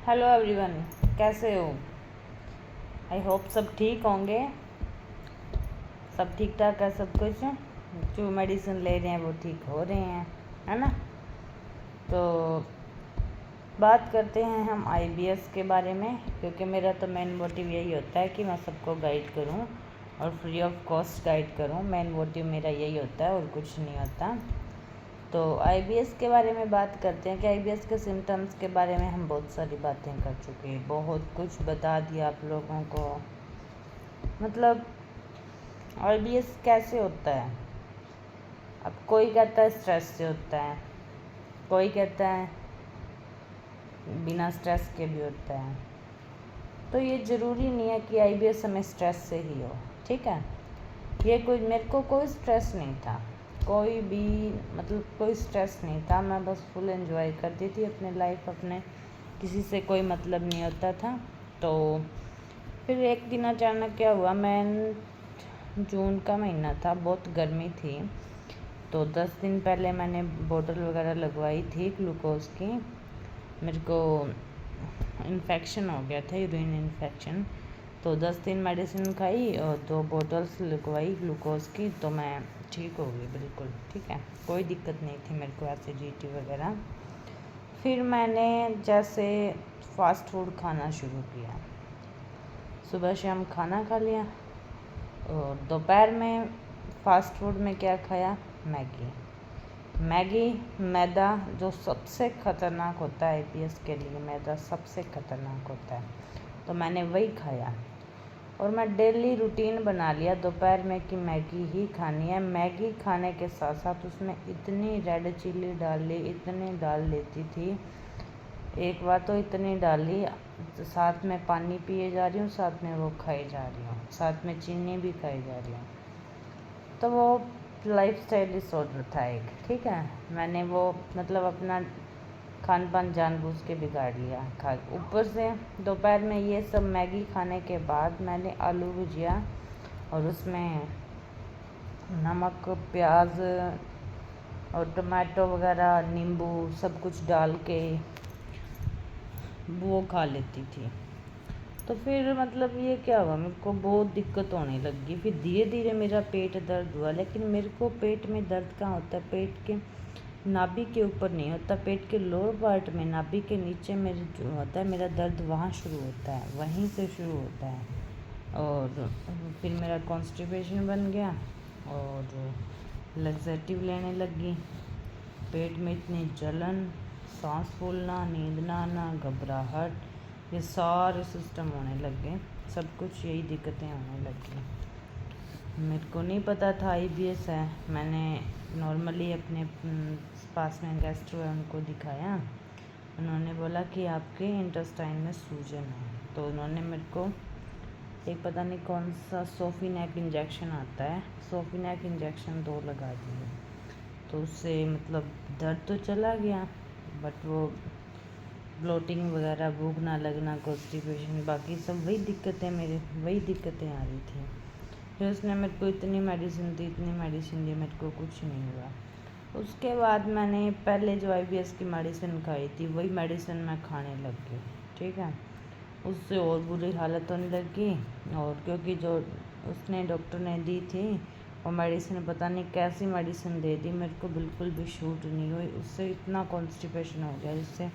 Hello everyone, कैसे हो? I hope सब ठीक होंगे। सब ठीक ठाक है सब कुछ। जो मेडिसिन ले रहे हैं वो ठीक हो रहे हैं, है ना। तो बात करते हैं हम आईबीएस के बारे में, क्योंकि मेरा तो मेन मोटिव यही होता है कि मैं सबको गाइड करूं और फ्री ऑफ कॉस्ट गाइड करूं। मेन मोटिव मेरा यही होता है और कुछ नहीं होता। तो आईबीएस के बारे में बात करते हैं कि आईबीएस के सिम्टम्स के बारे में हम बहुत सारी बातें कर चुके हैं, बहुत कुछ बता दिया आप लोगों को। मतलब आईबीएस कैसे होता है? अब कोई कहता है स्ट्रेस से होता है, कोई कहता है बिना स्ट्रेस के भी होता है। तो ये ज़रूरी नहीं है कि आईबीएस हमें स्ट्रेस से ही हो, ठीक है। ये कोई, मेरे को कोई स्ट्रेस नहीं था, कोई भी मतलब कोई स्ट्रेस नहीं था। मैं बस फुल एंजॉय करती थी अपने लाइफ, अपने किसी से कोई मतलब नहीं होता था। तो फिर एक दिन अचानक क्या हुआ, मैं जून का महीना था, बहुत गर्मी थी। तो 10 दिन पहले मैंने बोतल वगैरह लगवाई थी ग्लूकोज की। मेरे को इन्फेक्शन हो गया था, यूरिन इन्फेक्शन। तो 10 दिन मेडिसिन खाई और 2 बोतल्स लगवाई ग्लूकोज की, तो मैं ठीक हो गई बिल्कुल, ठीक है। कोई दिक्कत नहीं थी मेरे को, एसिडिटी वगैरह। फिर मैंने जैसे फास्ट फूड खाना शुरू किया, सुबह शाम खाना खा लिया। और दोपहर में फास्ट फूड में क्या खाया? मैगी, मैदा, जो सबसे ख़तरनाक होता है आईबीएस के लिए। मैदा सबसे ख़तरनाक होता है, तो मैंने वही खाया। और मैं डेली रूटीन बना लिया दोपहर में कि मैगी ही खानी है। मैगी खाने के साथ साथ उसमें इतनी रेड चिल्ली डाल ली, इतनी डाल लेती थी, एक बार तो इतनी डाली, साथ में पानी पिए जा रही हूँ, साथ में वो खाई जा रही हूँ, साथ में चीनी भी खाई जा रही हूँ। तो वो लाइफ स्टाइल डिसऑर्डर था एक, ठीक है। मैंने वो मतलब अपना खान पान जानबूझ के बिगाड़ लिया खा। ऊपर से दोपहर में ये सब मैगी खाने के बाद मैंने आलू भुजिया और उसमें नमक, प्याज और टमाटो वगैरह, नींबू सब कुछ डाल के वो खा लेती थी। तो फिर मतलब ये क्या हुआ, मेरे को बहुत दिक्कत होने लगी। फिर धीरे धीरे मेरा पेट दर्द हुआ, लेकिन मेरे को पेट में दर्द कहाँ होता है? पेट के नाभि के ऊपर नहीं होता, पेट के लोअर पार्ट में, नाभि के नीचे मेरे जो होता है मेरा दर्द, वहाँ शुरू होता है, वहीं से शुरू होता है। और फिर मेरा कॉन्स्टिपेशन बन गया और लग्जेटिव लेने लगी। पेट में इतनी जलन, सांस फूलना, नींद ना आना, घबराहट, ये सारे सिस्टम होने लग गए। सब कुछ यही दिक्कतें होने लग गई। मेरे को नहीं पता था आईबीएस है। मैंने नॉर्मली अपने पास में गैस्ट्रो है उनको दिखाया। उन्होंने बोला कि आपके इंटेस्टाइन में सूजन है। तो उन्होंने मेरे को एक पता नहीं कौन सा सोफिनेक इंजेक्शन आता है, सोफिनेक इंजेक्शन 2 लगा दिए। तो उससे मतलब दर्द तो चला गया, बट वो ब्लोटिंग वगैरह, भूख ना लगना, कॉन्स्टिपेशन, बाकी सब वही दिक्कतें, मेरे वही दिक्कतें आ रही थी। फिर उसने मेरे को इतनी मेडिसिन दी, इतनी मेडिसिन दी, मेरे को कुछ नहीं हुआ। उसके बाद मैंने पहले जो आईबीएस की मेडिसिन खाई थी वही मेडिसिन मैं खाने लग गई, ठीक है। उससे और बुरी हालत होने लगी। और क्योंकि जो उसने डॉक्टर ने दी थी और मेडिसिन, पता नहीं कैसी मेडिसिन दे दी, मेरे को बिल्कुल भी शूट नहीं हुई। उससे इतना कॉन्स्टिपेशन हो गया, जिससे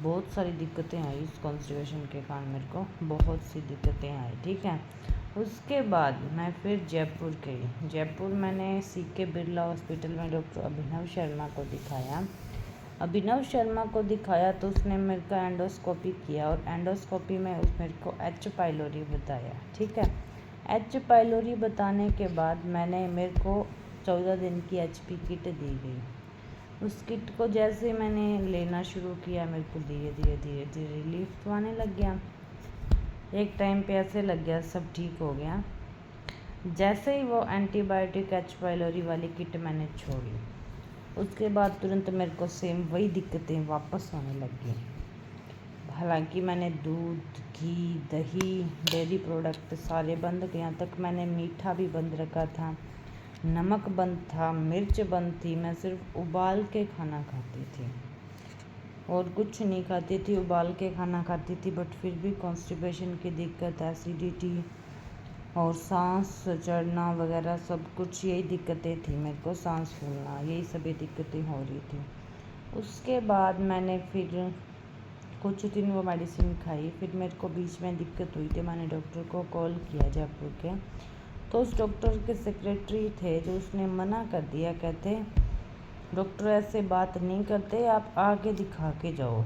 बहुत सारी दिक्कतें आई। उस कॉन्स्टिपेशन के कारण मेरे को बहुत सी दिक्कतें आई, ठीक है। उसके बाद मैं फिर जयपुर गई। जयपुर मैंने सीके बिरला हॉस्पिटल में डॉक्टर अभिनव शर्मा को दिखाया। अभिनव शर्मा को दिखाया तो उसने मेरे को एंडोस्कोपी किया, और एंडोस्कोपी में उस मेरे को एच पाइलोरी बताया, ठीक है। एच पाइलोरी बताने के बाद मेरे को 14 दिन की एचपी किट दी गई। उस किट को जैसे मैंने लेना शुरू किया, मेरे को धीरे धीरे धीरे धीरे रिलीफ तो आने लग गया। एक टाइम पे ऐसे लग गया सब ठीक हो गया। जैसे ही वो एंटीबायोटिक एच पाइलोरी वाली किट मैंने छोड़ी, उसके बाद तुरंत मेरे को सेम वही दिक्कतें वापस होने लग गई। हालांकि मैंने दूध, घी, दही, डेयरी प्रोडक्ट सारे बंद, यहाँ तक मैंने मीठा भी बंद रखा था, नमक बंद था, मिर्च बंद थी, मैं सिर्फ उबाल के खाना खाती थी। और कुछ नहीं खाती थी, उबाल के खाना खाती थी, बट फिर भी कॉन्स्टिपेशन की दिक्कत, एसिडिटी और सांस चढ़ना वगैरह सब कुछ यही दिक्कतें थी मेरे को, सांस फूलना, यही सभी दिक्कतें हो रही थी। उसके बाद मैंने फिर कुछ दिन वो मेडिसिन खाई, फिर मेरे को बीच में दिक्कत हुई थी, मैंने डॉक्टर को कॉल किया जयपुर के, तो उस डॉक्टर के सेक्रेटरी थे जो उसने मना कर दिया, कहते डॉक्टर ऐसे बात नहीं करते, आप आके दिखा के जाओ।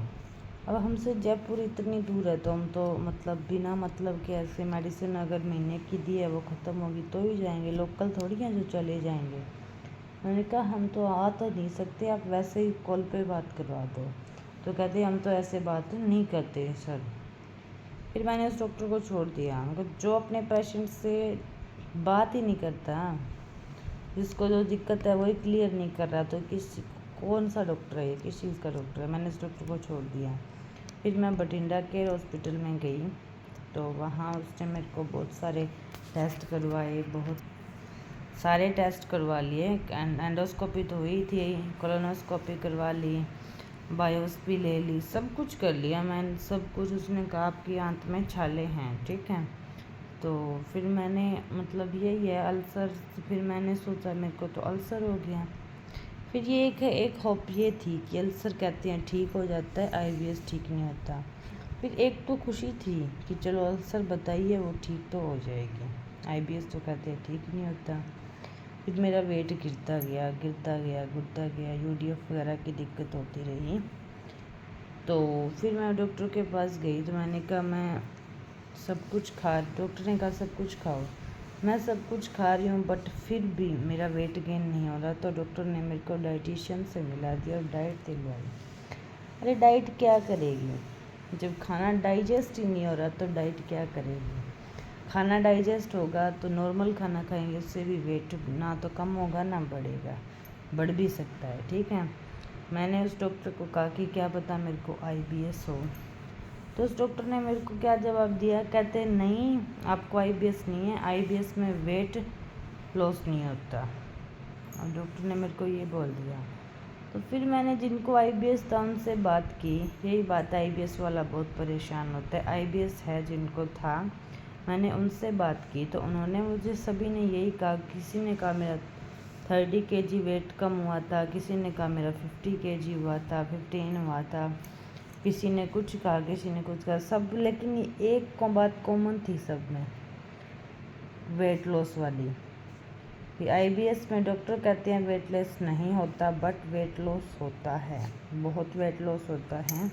अब हमसे जयपुर इतनी दूर है तो हम तो मतलब बिना मतलब के ऐसे मेडिसिन अगर महीने की दी है वो ख़त्म होगी तो ही जाएंगे, लोकल थोड़ी हैं जो चले जाएंगे। मैंने कहा हम तो आ तो नहीं सकते, आप वैसे ही कॉल पे बात करवा दो। तो कहते हम तो ऐसे बात नहीं करते सर। फिर मैंने उस डॉक्टर को छोड़ दिया, मतलब जो अपने पेशेंट से बात ही नहीं करता, जिसको जो दिक्कत है वही क्लियर नहीं कर रहा, तो कौन सा डॉक्टर है ये, किस चीज़ का डॉक्टर है। मैंने उस डॉक्टर को छोड़ दिया। फिर मैं बठिंडा के हॉस्पिटल में गई, तो वहाँ उसने मेरे को बहुत सारे टेस्ट करवाए, बहुत सारे टेस्ट करवा लिए। एंडोस्कोपी तो हुई थी, कोलोनोस्कोपी करवा ली, बायोप्सी ले ली, सब कुछ कर लिया मैंने, सब कुछ। उसने कहा आपकी आंत में छाले हैं, ठीक है। तो फिर मैंने मतलब यही है अल्सर, फिर मैंने सोचा मेरे को तो अल्सर हो गया। फिर ये एक होप ये थी कि अल्सर कहते हैं ठीक हो जाता है, आईबीएस ठीक नहीं होता। फिर एक तो खुशी थी कि चलो अल्सर बताइए वो ठीक तो हो जाएगी, आईबीएस तो कहते हैं ठीक नहीं होता। फिर मेरा वेट गिरता गया, गिरता गया, गिरता गया, यूडीएफ वगैरह की दिक्कत होती रही। तो फिर मैं डॉक्टर के पास गई, तो मैंने कहा मैं सब कुछ डॉक्टर ने कहा सब कुछ खाओ। मैं सब कुछ खा रही हूँ बट फिर भी मेरा वेट गेन नहीं हो रहा, तो डॉक्टर ने मेरे को डाइटिशियन से मिला दिया और डाइट दिलवाई। अरे डाइट क्या करेगी जब खाना डाइजेस्ट ही नहीं हो रहा, तो डाइट क्या करेगी। खाना डाइजेस्ट होगा तो नॉर्मल खाना खाएंगे, उससे भी वेट ना तो कम होगा ना बढ़ेगा, बढ़ भी सकता है, ठीक है। मैंने उस डॉक्टर को कहा कि क्या पता मेरे को आईबीएस हो, तो उस डॉक्टर ने मेरे को क्या जवाब दिया, कहते नहीं आपको आईबीएस नहीं है, आईबीएस में वेट लॉस नहीं होता। और डॉक्टर ने मेरे को ये बोल दिया। तो फिर मैंने जिनको आईबीएस था उनसे बात की, यही बात आईबीएस वाला बहुत परेशान होता है, आईबीएस है जिनको था, मैंने उनसे बात की, तो उन्होंने मुझे सभी ने यही कहा, किसी ने कहा मेरा 30 kg वेट कम हुआ था, किसी ने कहा मेरा 50 kg हुआ था, 15 हुआ था, किसी ने कुछ कहा, किसी ने कुछ कहा, सब, लेकिन एक बात कॉमन थी सब में, वेट लॉस वाली। कि आईबीएस में डॉक्टर कहते हैं वेट लॉस नहीं होता, बट वेट लॉस होता है, बहुत वेट लॉस होता है,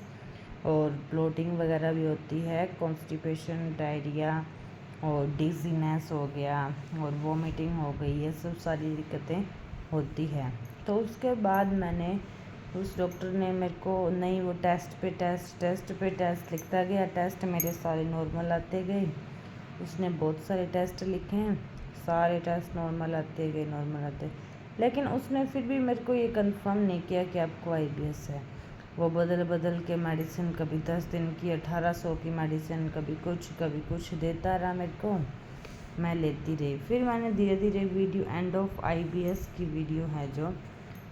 और ब्लोटिंग वगैरह भी होती है, कॉन्स्टिपेशन, डायरिया और डिजीनेस हो गया और वॉमिटिंग हो गई, ये सब सारी दिक्कतें होती हैं। तो उसके बाद मैंने उस डॉक्टर ने मेरे को नहीं, वो टेस्ट पे टेस्ट लिखता गया, टेस्ट मेरे सारे नॉर्मल आते गए। उसने बहुत सारे टेस्ट लिखे हैं, सारे टेस्ट नॉर्मल आते गए, नॉर्मल आते, लेकिन उसने फिर भी मेरे को ये कंफर्म नहीं किया कि आपको आईबीएस है। वो बदल के मेडिसिन, कभी 10 दिन की 1800 की मेडिसिन, कभी कुछ देता रहा मेरे को, मैं लेती रही। फिर मैंने धीरे धीरे वीडियो एंड ऑफ आईबीएस की वीडियो है जो,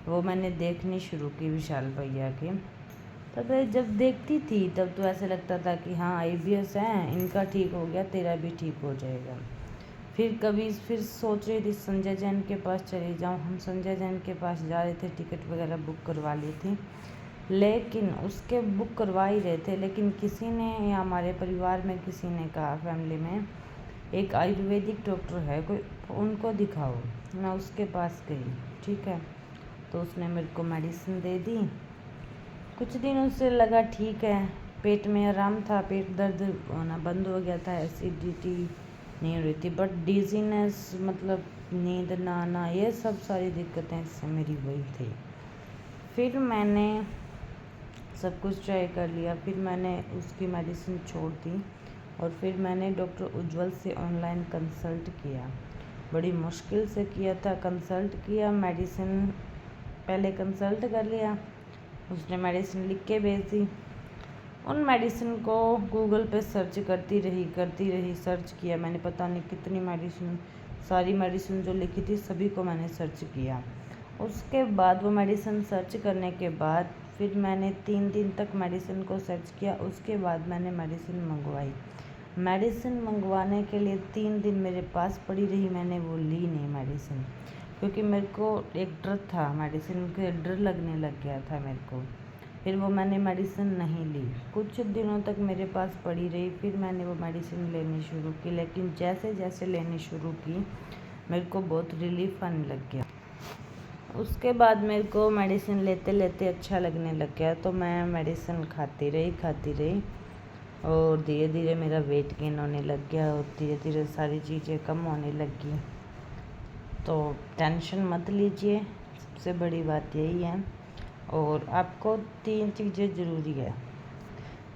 वो मैंने देखनी शुरू की विशाल भैया की। तब जब देखती थी तब तो ऐसे लगता था कि हाँ आईबीएस है, इनका ठीक हो गया तेरा भी ठीक हो जाएगा। फिर सोच रही थी संजय जैन के पास चली जाऊँ, हम संजय जैन के पास जा रहे थे, टिकट वगैरह बुक करवा ली थी, लेकिन उसके बुक करवा ही रहे थे, लेकिन किसी ने, या हमारे परिवार में किसी ने कहा, फैमिली में एक आयुर्वेदिक डॉक्टर है कोई, उनको दिखाओ। मैं उसके पास गई, ठीक है, तो उसने मेरे को मेडिसिन दे दी। कुछ दिन उससे लगा ठीक है, पेट में आराम था, पेट दर्द होना बंद हो गया था, एसिडिटी नहीं हो रही थी, बट डिजीनेस मतलब नींद ना आना, ये सब सारी दिक्कतें इससे मेरी वही थी। फिर मैंने सब कुछ ट्राई कर लिया, फिर मैंने उसकी मेडिसिन छोड़ दी, और फिर मैंने डॉक्टर उज्जवल से ऑनलाइन कंसल्ट किया, बड़ी मुश्किल से किया था, कंसल्ट किया, मेडिसिन पहले कंसल्ट कर लिया, उसने मेडिसिन लिख के भेज दी। उन मेडिसिन को गूगल पे सर्च करती रही, सर्च किया मैंने, पता नहीं कितनी मेडिसिन, सारी मेडिसिन जो लिखी थी सभी को मैंने सर्च किया। उसके बाद वो मेडिसिन सर्च करने के बाद फिर मैंने 3 दिन तक मेडिसिन को सर्च किया, उसके बाद मैंने मेडिसिन मंगवाई। मेडिसिन मंगवाने के लिए 3 दिन मेरे पास पड़ी रही, मैंने वो ली नहीं मेडिसिन, क्योंकि मेरे को एक डर था, मेडिसिन के डर लगने लग गया था मेरे को। फिर वो मैंने मेडिसिन नहीं ली, कुछ दिनों तक मेरे पास पड़ी रही। फिर मैंने वो मेडिसिन लेनी शुरू की, लेकिन जैसे जैसे लेनी शुरू की मेरे को बहुत रिलीफ आने लग गया। उसके बाद मेरे को मेडिसिन लेते लेते अच्छा लगने लग गया, तो मैं मेडिसिन खाती रही और धीरे धीरे मेरा वेट गेन होने लग गया और धीरे धीरे सारी चीज़ें कम होने लगी। तो टेंशन मत लीजिए, सबसे बड़ी बात यही है। और आपको 3 चीज़ें ज़रूरी है।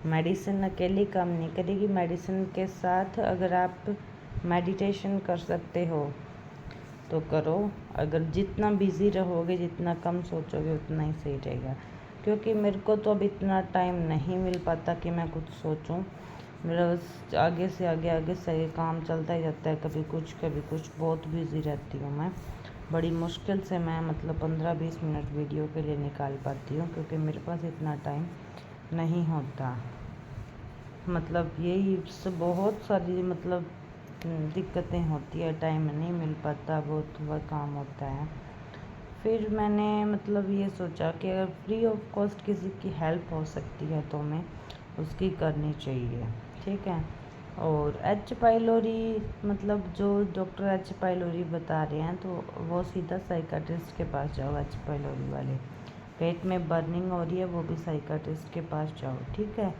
मेडिसिन अकेली काम नहीं करेगी, मेडिसिन के साथ अगर आप मेडिटेशन कर सकते हो तो करो। अगर जितना बिज़ी रहोगे, जितना कम सोचोगे, उतना ही सही रहेगा। क्योंकि मेरे को तो अब इतना टाइम नहीं मिल पाता कि मैं कुछ सोचूं। मेरा बस आगे से आगे काम चलता ही जाता है, कभी कुछ, बहुत बिज़ी रहती हूँ मैं। बड़ी मुश्किल से मैं 15-20 मिनट वीडियो के लिए निकाल पाती हूँ, क्योंकि मेरे पास इतना टाइम नहीं होता। यही बहुत सारी दिक्कतें होती है, टाइम नहीं मिल पाता, बहुत वह काम होता है। फिर मैंने ये सोचा कि अगर फ्री ऑफ कॉस्ट किसी की हेल्प हो सकती है तो मैं उसकी करनी चाहिए, ठीक है। और एच पाइलोरी जो डॉक्टर एच पाइलोरी बता रहे हैं, तो वो सीधा साइकाट्रिस्ट के पास जाओ। एच पाइलोरी वाले पेट में बर्निंग हो रही है, वो भी साइकाट्रिस्ट के पास जाओ, ठीक है।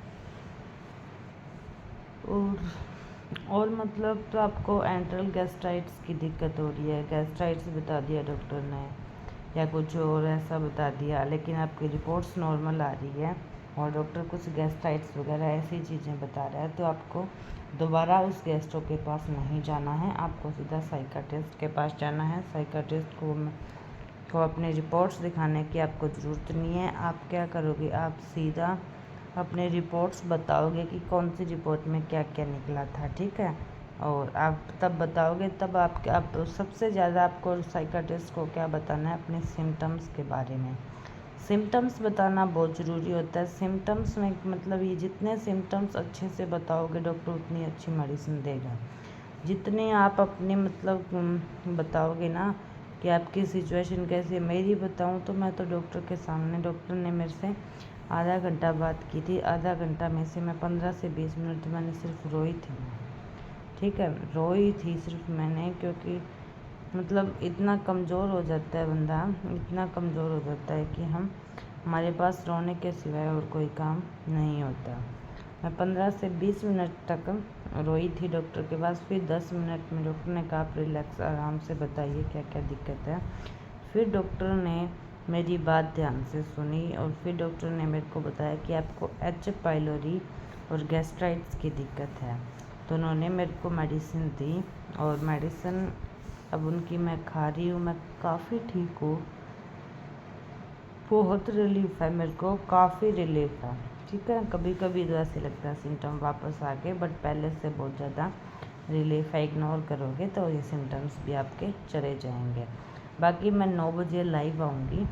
और तो आपको एंट्रल गैस्ट्राइटिस की दिक्कत हो रही है, गैस्ट्राइटिस बता दिया डॉक्टर ने या कुछ और ऐसा बता दिया, लेकिन आपकी रिपोर्ट्स नॉर्मल आ रही है और डॉक्टर कुछ गैस्ट्राइटिस वगैरह ऐसी चीज़ें बता रहा है, तो आपको दोबारा उस गैस्ट्रो के पास नहीं जाना है, आपको सीधा साइकाट्रिस्ट के पास जाना है। साइकाट्रिस्ट को अपने रिपोर्ट्स दिखाने की आपको ज़रूरत नहीं है। आप क्या करोगे, आप सीधा अपने रिपोर्ट्स बताओगे कि कौन सी रिपोर्ट में क्या क्या निकला था, ठीक है। और आप तब बताओगे, तब आप सबसे ज़्यादा आपको साइकाट्रिस्ट को क्या बताना है, अपने सिम्टम्स के बारे में। सिम्टम्स बताना बहुत ज़रूरी होता है। सिम्टम्स में ये जितने सिम्टम्स अच्छे से बताओगे, डॉक्टर उतनी अच्छी मेडिसिन देगा। जितने आप अपने बताओगे ना कि आपकी सिचुएशन कैसी है। मेरी बताऊं तो मैं तो डॉक्टर के सामने, डॉक्टर ने मेरे से आधा घंटा बात की थी। आधा घंटा में से मैं 15 से 20 मिनट मैंने सिर्फ रोई थी, ठीक है, रोई थी सिर्फ मैंने, क्योंकि इतना कमज़ोर हो जाता है बंदा, इतना कमज़ोर हो जाता है कि हमारे पास रोने के सिवाय और कोई काम नहीं होता। मैं 15 से 20 मिनट तक रोई थी डॉक्टर के पास। फिर 10 मिनट में डॉक्टर ने कहा आप रिलैक्स, आराम से बताइए क्या क्या दिक्कत है। फिर डॉक्टर ने मेरी बात ध्यान से सुनी और फिर डॉक्टर ने मेरे को बताया कि आपको एच पाइलोरी और गैस्ट्राइटिस की दिक्कत है। तो उन्होंने मेरे को मेडिसिन दी और मेडिसिन अब उनकी मैं खा रही हूँ, मैं काफ़ी ठीक हूँ, बहुत रिलीफ है मेरे को, काफ़ी रिलीफ है, ठीक है। कभी कभी तो ऐसे लगता है सिम्टम वापस आ गए, बट पहले से बहुत ज़्यादा रिलीफ है। इग्नोर करोगे तो ये सिम्टम्स भी आपके चले जाएंगे। बाकी मैं 9 बजे लाइव आऊँगी,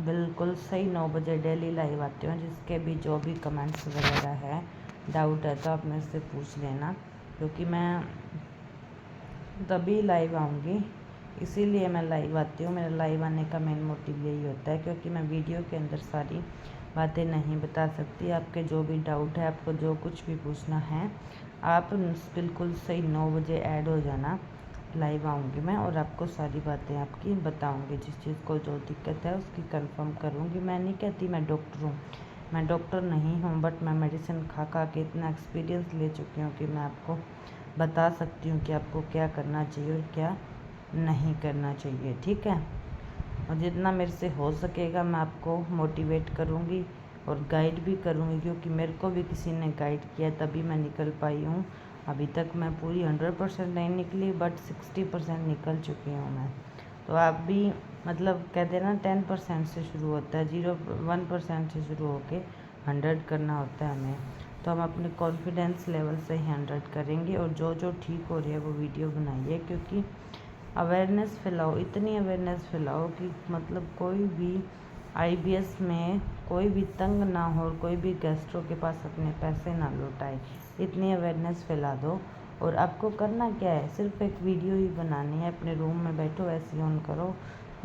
बिल्कुल सही 9 बजे डेली लाइव आती हूँ। जिसके भी जो भी कमेंट्स वगैरह है, डाउट है, तो आप मेरे से पूछ लेना, क्योंकि मैं तभी लाइव आऊँगी, इसीलिए मैं लाइव आती हूँ। मेरा लाइव आने का मेन मोटिव यही होता है, क्योंकि मैं वीडियो के अंदर सारी बातें नहीं बता सकती। आपके जो भी डाउट है, आपको जो कुछ भी पूछना है, आप बिल्कुल सही 9 बजे ऐड हो जाना। लाइव आऊँगी मैं और आपको सारी बातें आपकी बताऊँगी। जिस चीज़ को जो दिक्कत है उसकी कंफर्म करूँगी। मैं नहीं कहती मैं डॉक्टर हूँ, मैं डॉक्टर नहीं हूँ, बट मैं मेडिसिन खा के इतना एक्सपीरियंस ले चुकी हूँ कि मैं आपको बता सकती हूँ कि आपको क्या करना चाहिए और क्या नहीं करना चाहिए, ठीक है। और जितना मेरे से हो सकेगा मैं आपको मोटिवेट करूँगी और गाइड भी करूँगी, क्योंकि मेरे को भी किसी ने गाइड किया तभी मैं निकल पाई हूँ। अभी तक मैं पूरी 100% नहीं निकली, बट 60% निकल चुकी हूँ मैं। तो आप भी कहते हैं ना 10% से शुरू होता है, 1% से शुरू होके 100 करना होता है हमें। तो हम अपने कॉन्फिडेंस लेवल से ही 100 करेंगे। और जो जो ठीक हो रही है वो वीडियो बनाइए, क्योंकि अवेयरनेस फैलाओ, इतनी अवेयरनेस फैलाओ कि कोई भी आईबीएस में कोई भी तंग ना हो और कोई भी गेस्टों के पास अपने पैसे ना लौटाए, इतनी अवेयरनेस फैला दो। और आपको करना क्या है, सिर्फ एक वीडियो ही बनानी है। अपने रूम में बैठो, ऐसे ऑन करो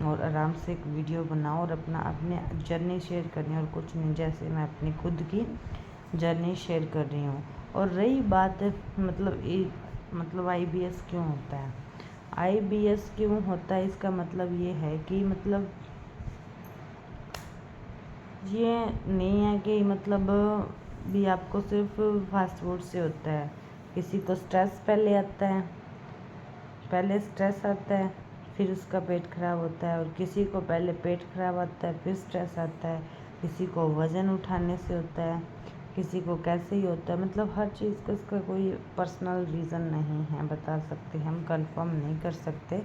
और आराम से एक वीडियो बनाओ और अपने जर्नी शेयर करनी है और कुछ नहीं। जैसे मैं अपनी खुद की जर्नी शेयर कर रही हूँ। और रही बात मतलब आईबीएस क्यों होता है, आईबीएस क्यों होता है, इसका मतलब ये है कि मतलब ये नहीं है कि मतलब भी आपको सिर्फ फास्ट फूड से होता है। किसी को स्ट्रेस पहले स्ट्रेस आता है, फिर उसका पेट खराब होता है। और किसी को पहले पेट खराब आता है, फिर स्ट्रेस आता है। किसी को वज़न उठाने से होता है, किसी को कैसे ही होता है। मतलब हर चीज़ का इसका कोई पर्सनल रीज़न नहीं है, बता सकते हम कंफर्म नहीं कर सकते।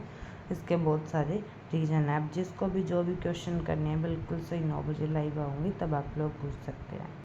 इसके बहुत सारे रीज़न है। आप जिसको भी जो भी क्वेश्चन करने हैं बिल्कुल सही 9 बजे लाइव आऊँगी, तब आप लोग पूछ सकते हैं।